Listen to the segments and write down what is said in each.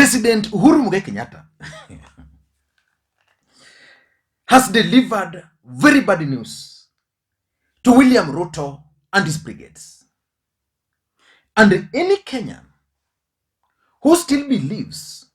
President Uhuru Kenyatta has delivered very bad news to William Ruto and his brigades. And any Kenyan who still believes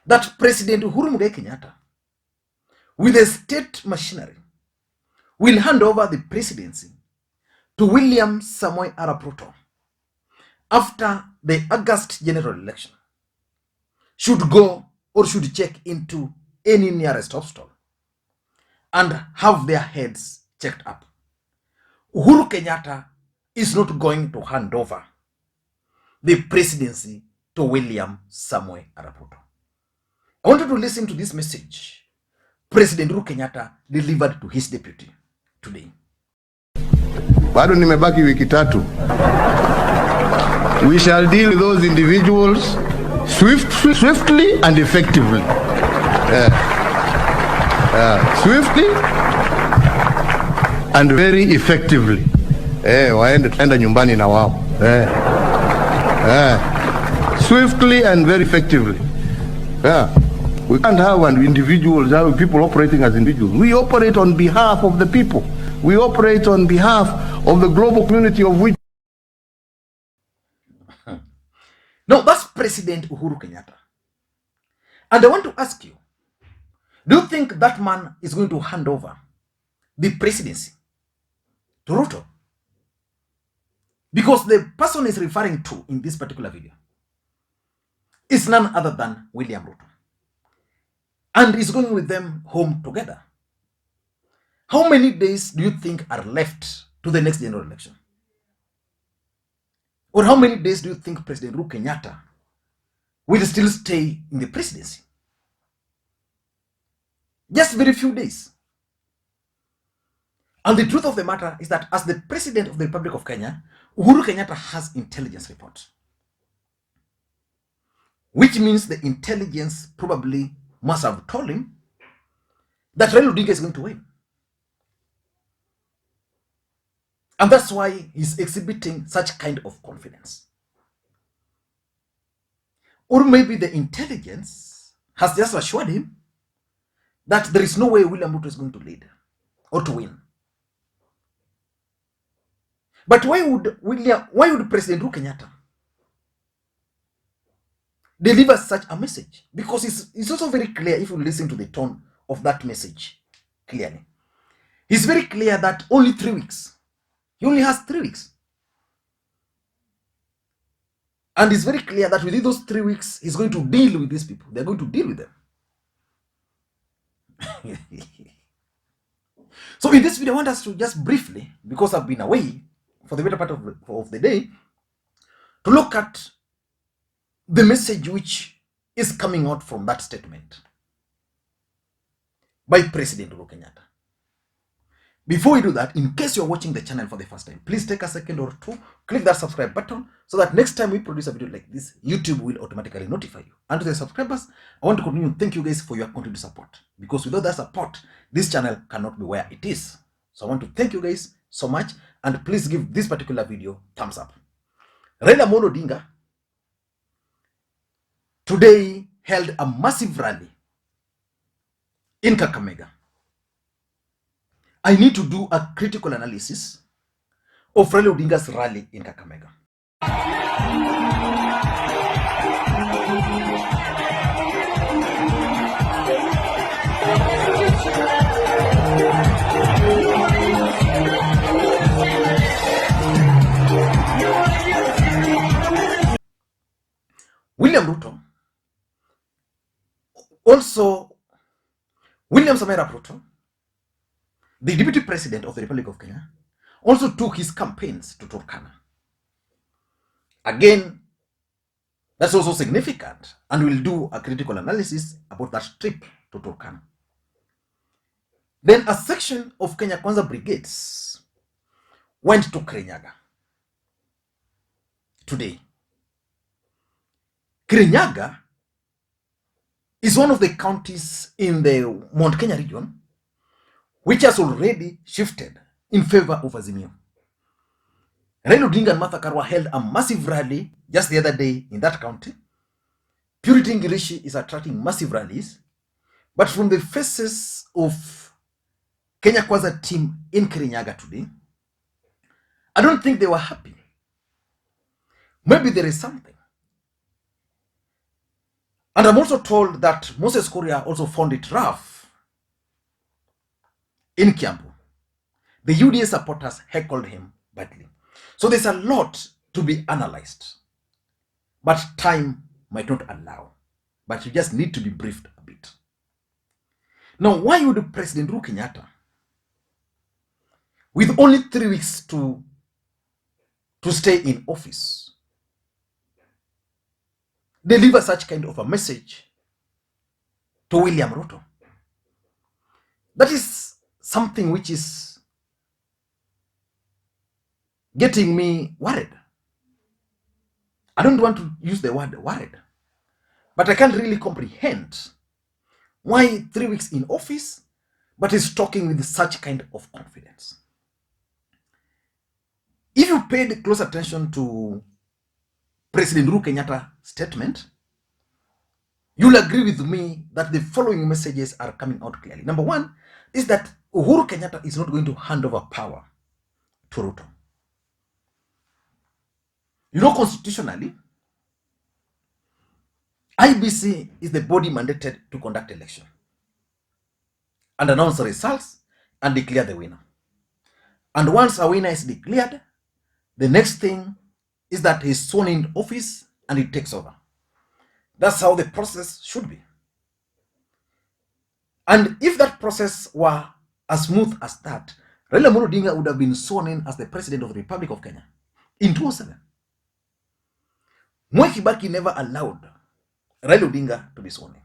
that President Uhuru Kenyatta, with a state machinery, will hand over the presidency to William Samoei Arap Ruto after the August general election should go or should check into any nearest hospital and have their heads checked up. Uhuru Kenyatta is not going to hand over the presidency to William Samoei Arap Ruto. I wanted to listen to this message President Uhuru Kenyatta delivered to his deputy today. Bado nimebaki wiki tatu. We shall deal with those individuals swiftly and effectively. Swiftly and very effectively. Waenda nyumbani na wao. Swiftly and very effectively. We can't have individuals, have people operating as individuals. We operate on behalf of the people. We operate on behalf of the global community of which. No, that's President Uhuru Kenyatta. And I want to ask you, do you think that man is going to hand over the presidency to Ruto? Because the person is referring to in this particular video is none other than William Ruto. And is going with them home together. How many days do you think are left to the next general election? Or how many days do you think President Uhuru Kenyatta will still stay in the presidency? Just very few days. And the truth of the matter is that as the President of the Republic of Kenya, Uhuru Kenyatta has intelligence reports. Which means the intelligence probably must have told him that Raila Odinga is going to win. And that's why he's exhibiting such kind of confidence. Or maybe the intelligence has just assured him that there is no way William Ruto is going to lead or to win. But why would President Uhuru Kenyatta deliver such a message? Because it's also very clear if you listen to the tone of that message clearly. It's very clear that only 3 weeks. He only has 3 weeks. And it's very clear that within those 3 weeks, he's going to deal with these people. They're going to deal with them. So in this video, I want us to just briefly, because I've been away for the better part of the day, to look at the message which is coming out from that statement by President Uhuru Kenyatta. Before we do that, in case you're watching the channel for the first time, please take a second or two, click that subscribe button so that next time we produce a video like this, YouTube will automatically notify you. And to the subscribers, I want to continue to thank you guys for your continued support. Because without that support, this channel cannot be where it is. So I want to thank you guys so much, and please give this particular video thumbs up. Raila Odinga today held a massive rally in Kakamega. I need to do a critical analysis of Raila Odinga's rally in Kakamega. William Ruto, also William Samoei Arap Ruto, the Deputy President of the Republic of Kenya, also took his campaigns to Turkana. Again, that's also significant, and we'll do a critical analysis about that trip to Turkana. Then a section of Kenya Kwanza brigades went to Kirinyaga today. Kirinyaga is one of the counties in the Mount Kenya region which has already shifted in favor of Azimio. Raila Odinga and Martha Karua held a massive rally just the other day in that county, Purity Ngirishi is attracting massive rallies, but from the faces of Kenya Kwanza team in Kirinyaga today, I don't think they were happy. Maybe there is something. And I'm also told that Moses Kuria also found it rough in Kiambu. The UDA supporters heckled him badly. So there's a lot to be analyzed. But time might not allow. But you just need to be briefed a bit. Now, why would President Uhuru Kenyatta, with only 3 weeks to stay in office, deliver such kind of a message to William Ruto? That is something which is getting me worried. I don't want to use the word worried, but I can't really comprehend why 3 weeks in office, but is talking with such kind of confidence. If you paid close attention to President Uhuru Kenyatta's statement, you'll agree with me that the following messages are coming out clearly. Number one is that Uhuru Kenyatta is not going to hand over power to Ruto. You know, constitutionally, IBC is the body mandated to conduct election and announce the results and declare the winner. And once a winner is declared, the next thing is that he's sworn in office and he takes over. That's how the process should be. And if that process were as smooth as that, Raila Odinga would have been sworn in as the president of the Republic of Kenya in 2007. Mwai Kibaki never allowed Raila Odinga to be sworn in.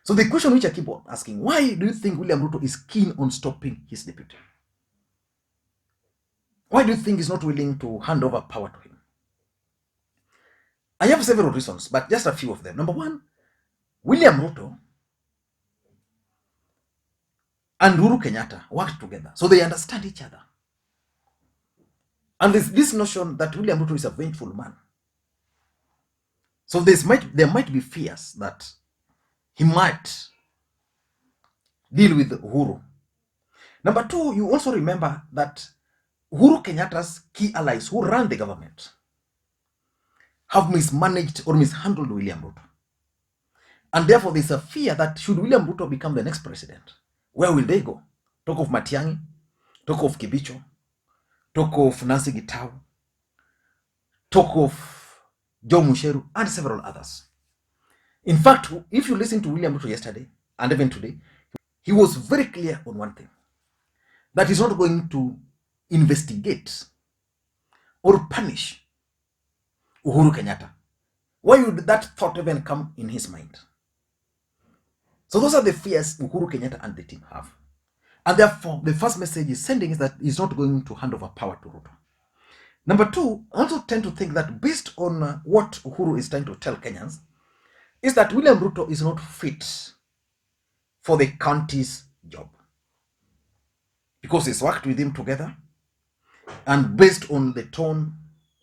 So the question which I keep on asking, why do you think William Ruto is keen on stopping his deputy? Why do you think he's not willing to hand over power to him? I have several reasons, but just a few of them. Number one, William Ruto and Uhuru Kenyatta worked together, so they understand each other. And there's this notion that William Ruto is a vengeful man. So there might be fears that he might deal with Uhuru. Number two, you also remember that Uhuru Kenyatta's key allies who ran the government have mismanaged or mishandled William Ruto. And therefore, there's a fear that should William Ruto become the next president, where will they go? Talk of Matiang'i, talk of Kibicho, talk of Nancy Gitau, talk of Joe Musheru, and several others. In fact, if you listen to William Ruto yesterday and even today, he was very clear on one thing, that he's not going to investigate or punish Uhuru Kenyatta. Why would that thought even come in his mind? So those are the fears Uhuru Kenyatta and the team have. And therefore, the first message he's sending is that he's not going to hand over power to Ruto. Number two, I also tend to think that based on what Uhuru is trying to tell Kenyans, is that William Ruto is not fit for the county's job. Because he's worked with him together, and based on the tone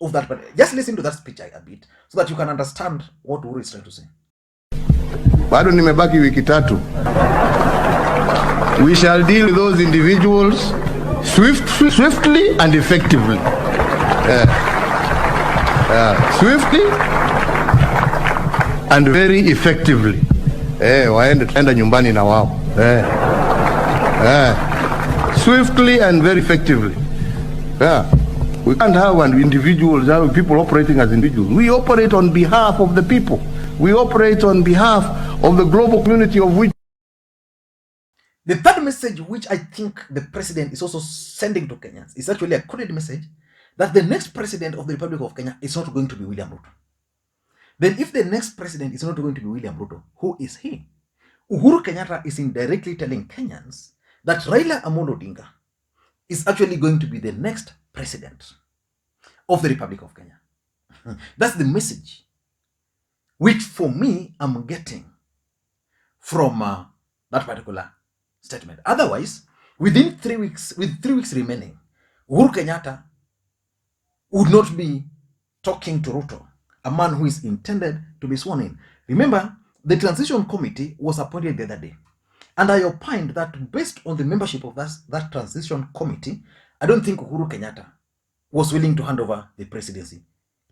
of that, but just listen to that speech a bit so that you can understand what Uhuru is trying to say. Bado nimebaki wiki tatu. We shall deal with those individuals swiftly and effectively. Swiftly and very effectively. Waenda nyumbani na wao. Swiftly and very effectively. We can't have individuals, people operating as individuals. We operate on behalf of the people. We operate on behalf of the global community of which. The third message which I think the president is also sending to Kenyans is actually a coded message that the next president of the Republic of Kenya is not going to be William Ruto. Then if the next president is not going to be William Ruto, who is he? Uhuru Kenyatta is indirectly telling Kenyans that Raila Odinga is actually going to be the next president of the Republic of Kenya. That's the message which for me I'm getting from that particular statement. Otherwise, within 3 weeks, with 3 weeks remaining, Uhuru Kenyatta would not be talking to Ruto a man who is intended to be sworn in. Remember, the transition committee was appointed the other day. And I opined that based on the membership of that transition committee, I don't think Uhuru Kenyatta was willing to hand over the presidency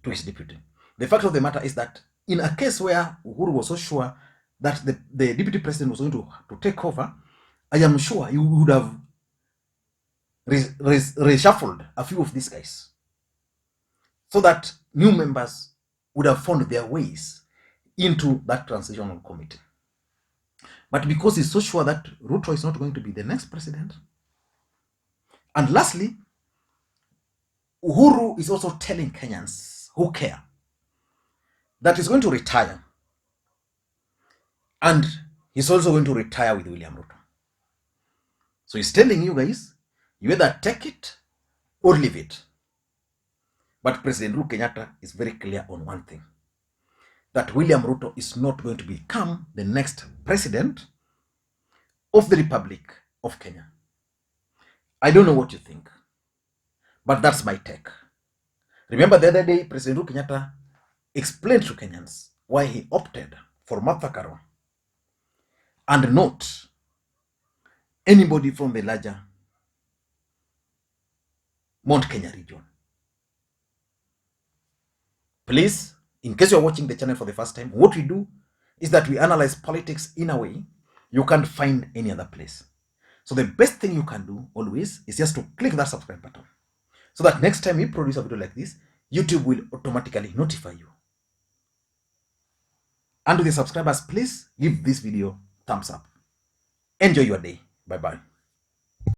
to his deputy. The fact of the matter is that in a case where Uhuru was so sure that the deputy president was going to take over, I am sure you would have reshuffled a few of these guys so that new members would have found their ways into that transitional committee. But because he's so sure that Ruto is not going to be the next president, and lastly, Uhuru is also telling Kenyans who care that he's going to retire, and he's also going to retire with William Ruto. So he's telling you guys, you either take it or leave it. But President Uhuru Kenyatta is very clear on one thing, that William Ruto is not going to become the next president of the Republic of Kenya. I don't know what you think, but that's my take. Remember the other day, President Uhuru Kenyatta explained to Kenyans why he opted for Martha Karua and not anybody from the larger Mount Kenya region. Please, in case you're watching the channel for the first time, what we do is that we analyze politics in a way you can't find any other place. So the best thing you can do always is just to click that subscribe button, so that next time we produce a video like this, YouTube will automatically notify you. And to the subscribers, please give this video thumbs up. Enjoy your day. Bye-bye.